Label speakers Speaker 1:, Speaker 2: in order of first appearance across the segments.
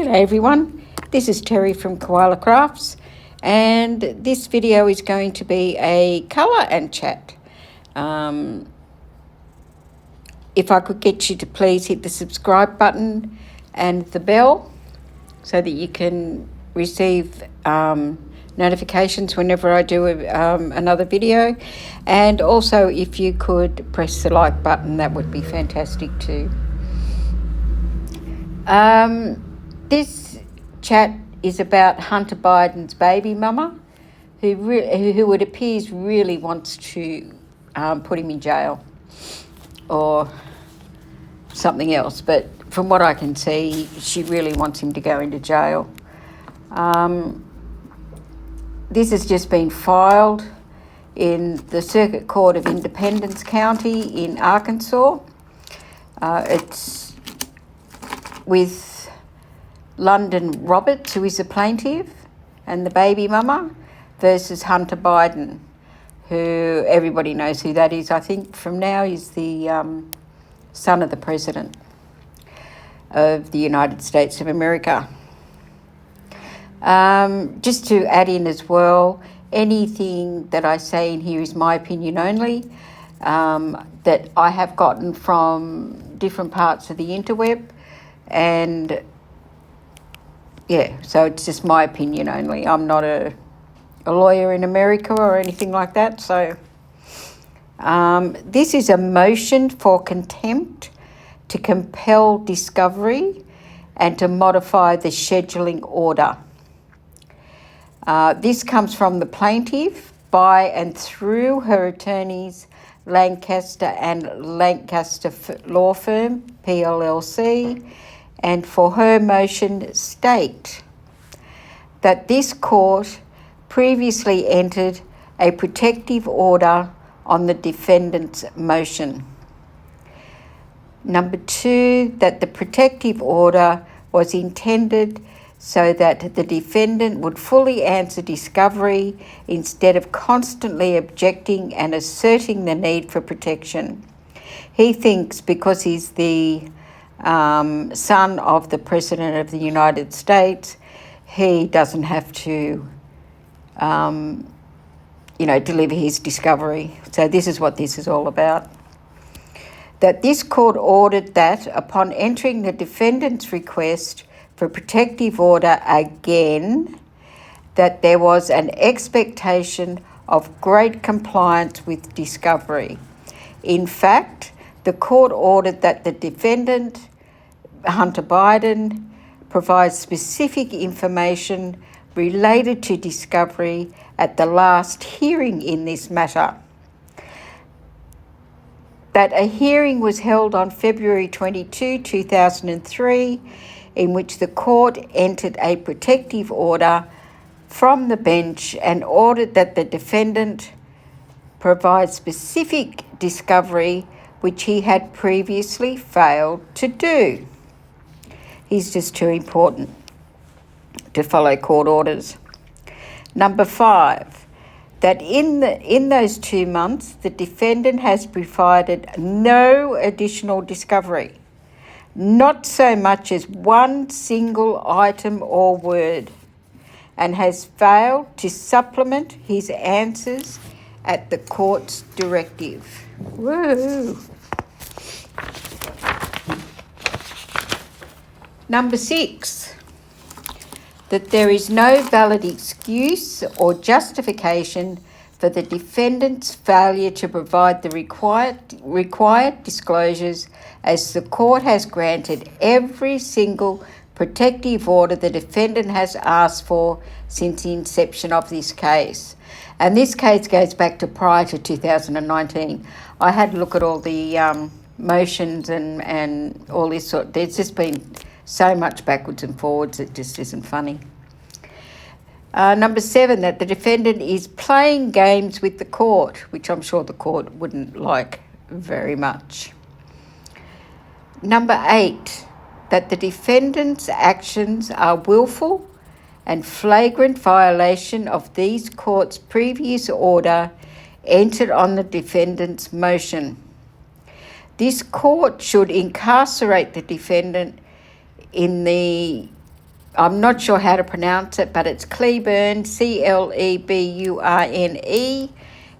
Speaker 1: G'day everyone, this is Terry from Koala-Krafts, and this video is going to be a colour and chat. If I could get you to please hit the subscribe button and the bell so that you can receive notifications whenever I do another video, and also if you could press the like button, that would be fantastic too. This chat is about Hunter Biden's baby mama, who it appears really wants to put him in jail or something else. But from what I can see, she really wants him to go into jail. This has just been filed in the Circuit Court of Independence County in Arkansas. It's with London Roberts, who is a plaintiff, and the baby mama, versus Hunter Biden, who everybody knows who that is. I think from now he's the son of the President of the United States of America. Just to add in as well, anything that I say in here is my opinion only, that I have gotten from different parts of the interweb, and yeah, so it's just my opinion only. I'm not a lawyer in America or anything like that. So this is a motion for contempt to compel discovery and to modify the scheduling order. This comes from the plaintiff by and through her attorneys, Lancaster and Lancaster Law Firm, PLLC, and for her motion state that this court previously entered a protective order on the defendant's motion. Number 2, that the protective order was intended so that the defendant would fully answer discovery instead of constantly objecting and asserting the need for protection. He thinks because he's the son of the President of the United States, he doesn't have to, deliver his discovery. So this is what this is all about. That this court ordered that upon entering the defendant's request for protective order again, that there was an expectation of great compliance with discovery. In fact, the court ordered that the defendant, Hunter Biden, provides specific information related to discovery at the last hearing in this matter. That a hearing was held on February 22, 2003, in which the court entered a protective order from the bench and ordered that the defendant provide specific discovery which he had previously failed to do. He's just too important to follow court orders. Number 5, that in those 2 months, the defendant has provided no additional discovery, not so much as one single item or word, and has failed to supplement his answers at the court's directive. Woo! Number 6, that there is no valid excuse or justification for the defendant's failure to provide the required disclosures, as the court has granted every single protective order the defendant has asked for since the inception of this case. And this case goes back to prior to 2019. I had a look at all the motions and all this sort. There's just been so much backwards and forwards, it just isn't funny. Number 7, that the defendant is playing games with the court, which I'm sure the court wouldn't like very much. Number 8, that the defendant's actions are willful and flagrant violation of these court's previous order entered on the defendant's motion. This court should incarcerate the defendant in the I'm not sure how to pronounce it, but it's Cleburne, Cleburne,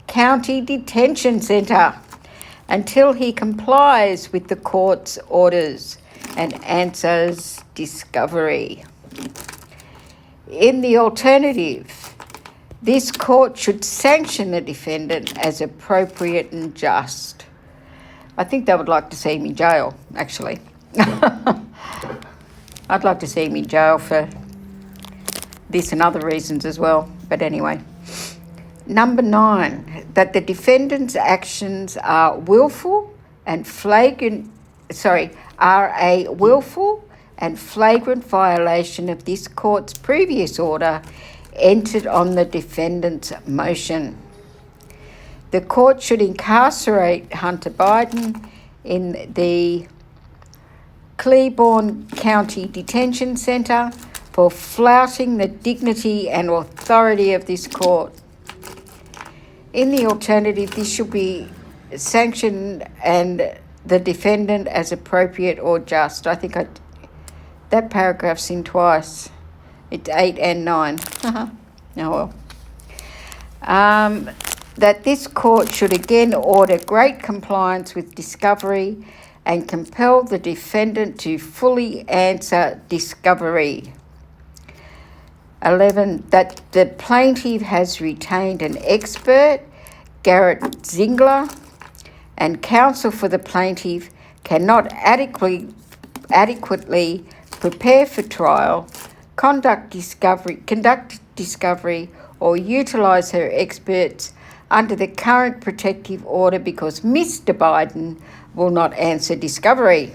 Speaker 1: County Detention Centre, until he complies with the court's orders and answers discovery. In the alternative, this court should sanction the defendant as appropriate and just. I think they would like to see him in jail, actually. I'd like to see him in jail for this and other reasons as well. But anyway. Number 9, that the defendant's actions are a willful and flagrant violation of this court's previous order entered on the defendant's motion. The court should incarcerate Hunter Biden in the Cleburne County Detention Centre for flouting the dignity and authority of this court. In the alternative, this should be sanctioned and the defendant as appropriate or just. I think that paragraph's in twice. It's 8 and 9. Oh well. That this court should again order great compliance with discovery and compel the defendant to fully answer discovery. 11, that the plaintiff has retained an expert, Garrett Zingler, and counsel for the plaintiff cannot adequately prepare for trial, conduct discovery, or utilise her experts under the current protective order because Mr. Biden will not answer discovery.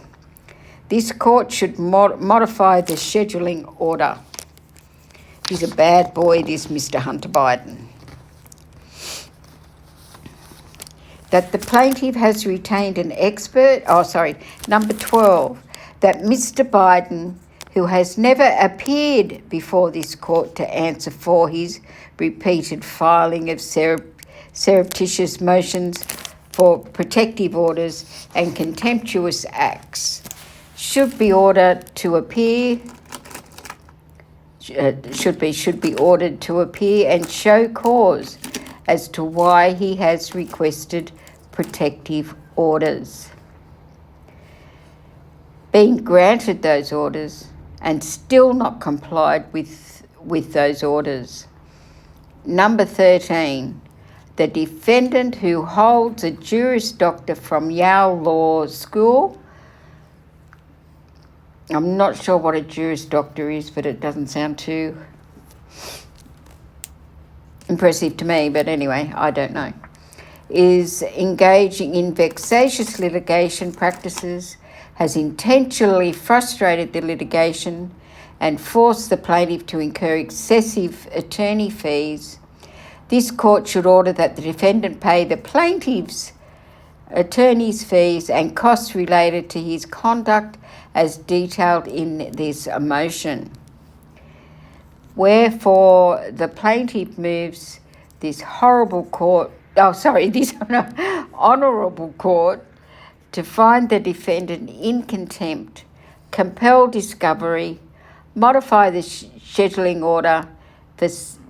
Speaker 1: This court should modify the scheduling order. He's a bad boy, this Mr. Hunter Biden. That the plaintiff has retained an expert, number 12, that Mr. Biden, who has never appeared before this court to answer for his repeated filing of surreptitious motions for protective orders and contemptuous acts, should be ordered to appear and show cause as to why he has requested protective orders. Being granted those orders and still not complied with those orders. Number 13, the defendant who holds a Juris Doctor from Yale Law School. I'm not sure what a Juris Doctor is, but it doesn't sound too impressive to me, but anyway, I don't know. Is engaging in vexatious litigation practices, has intentionally frustrated the litigation and forced the plaintiff to incur excessive attorney fees. This court should order that the defendant pay the plaintiff's attorney's fees and costs related to his conduct as detailed in this motion. Wherefore, the plaintiff moves this honourable court to find the defendant in contempt, compel discovery, modify the scheduling order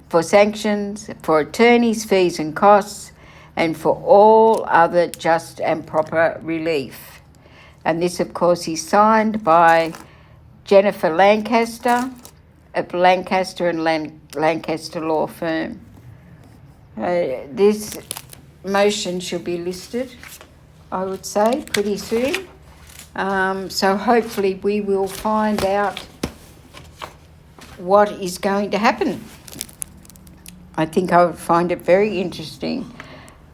Speaker 1: for sanctions, for attorneys' fees and costs, and for all other just and proper relief. And this, of course, is signed by Jennifer Lancaster of Lancaster and Lancaster Law Firm. This motion should be listed, I would say, pretty soon. So hopefully we will find out what is going to happen. I think I would find it very interesting.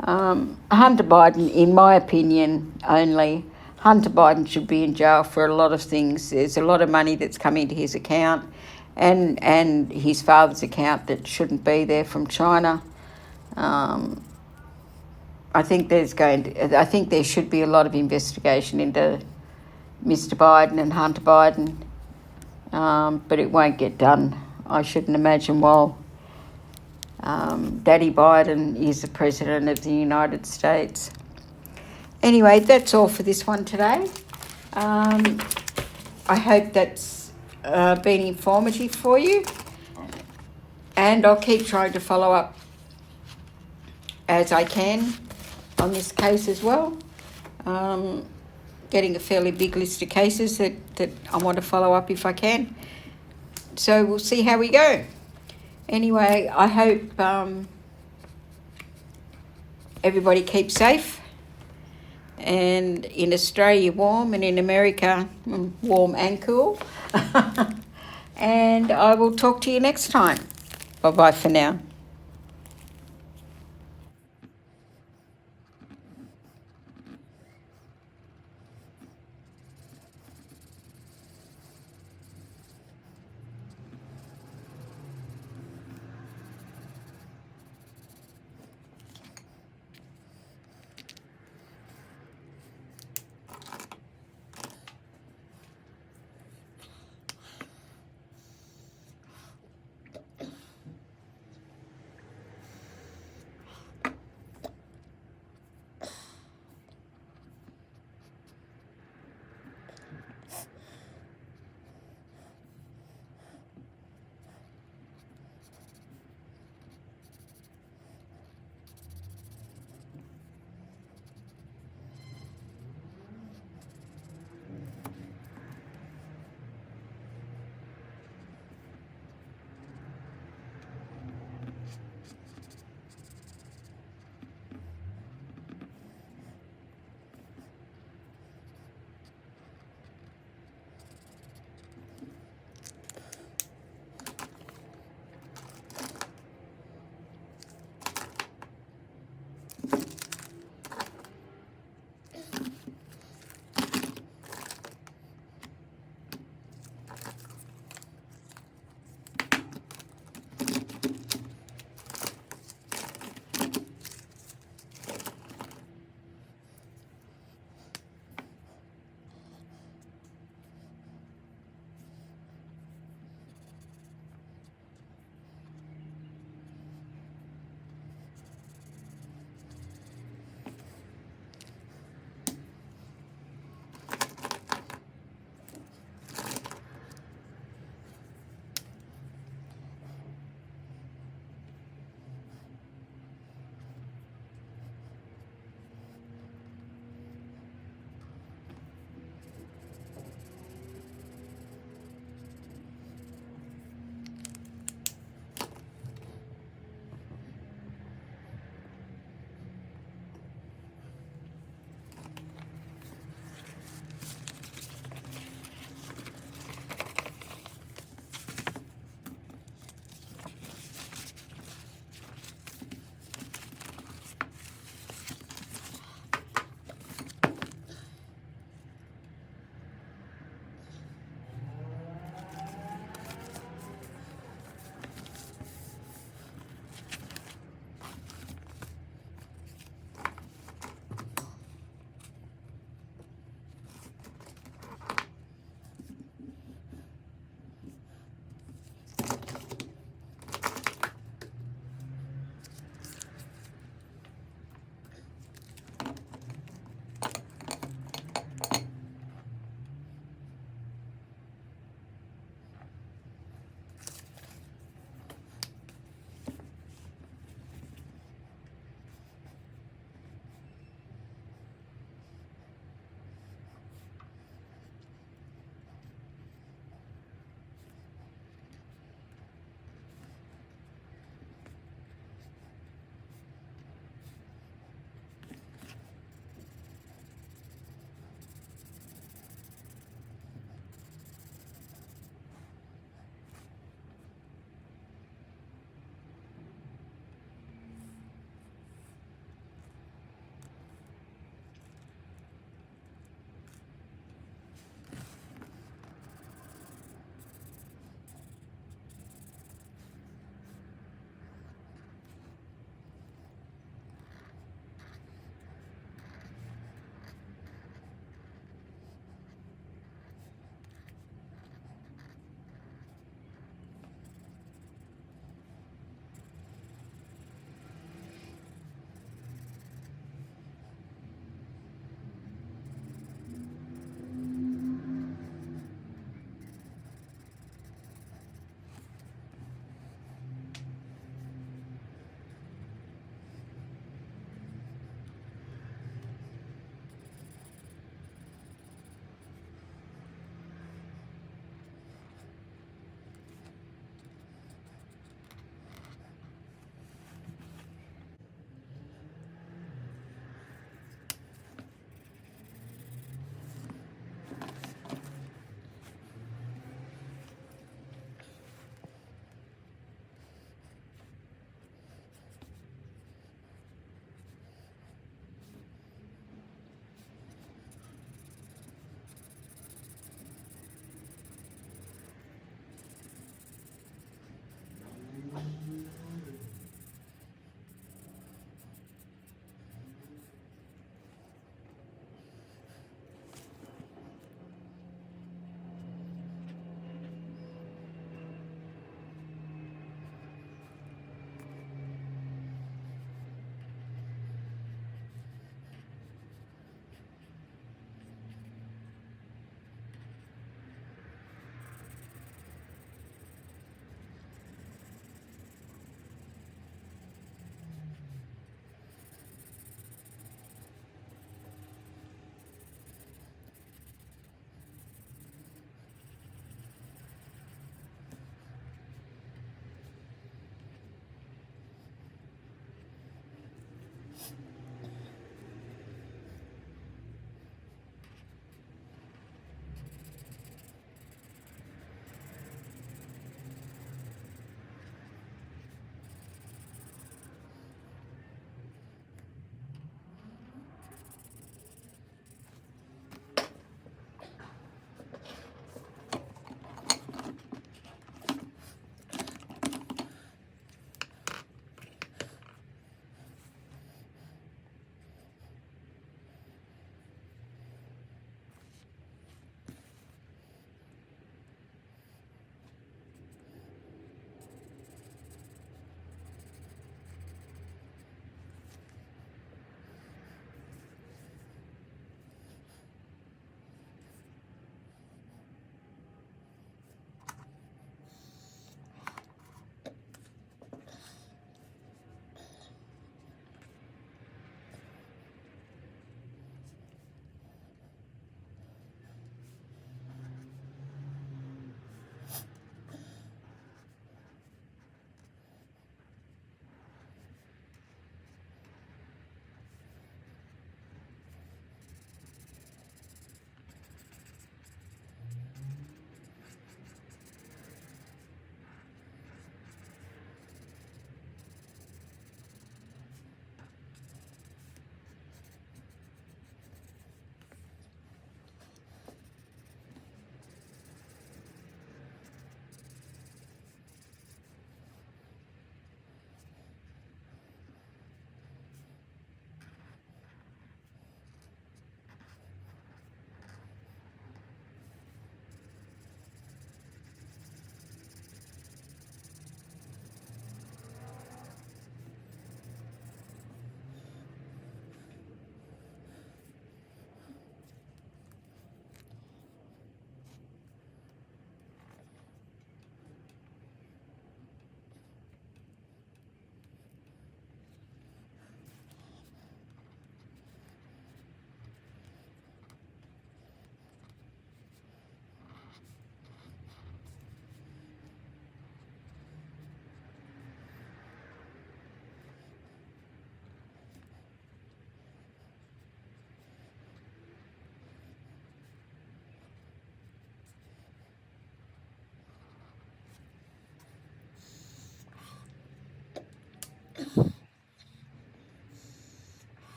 Speaker 1: Hunter Biden, in my opinion only, Hunter Biden should be in jail for a lot of things. There's a lot of money that's come into his account and his father's account that shouldn't be there from China. I think there should be a lot of investigation into Mr. Biden and Hunter Biden, but it won't get done, I shouldn't imagine, while Daddy Biden is the President of the United States. Anyway, that's all for this one today. I hope that's been informative for you, and I'll keep trying to follow up as I can on this case as well. Getting a fairly big list of cases that I want to follow up if I can. So we'll see how we go. Anyway, I hope everybody keeps safe, and in Australia warm, and in America warm and cool. And I will talk to you next time. Bye-bye for now.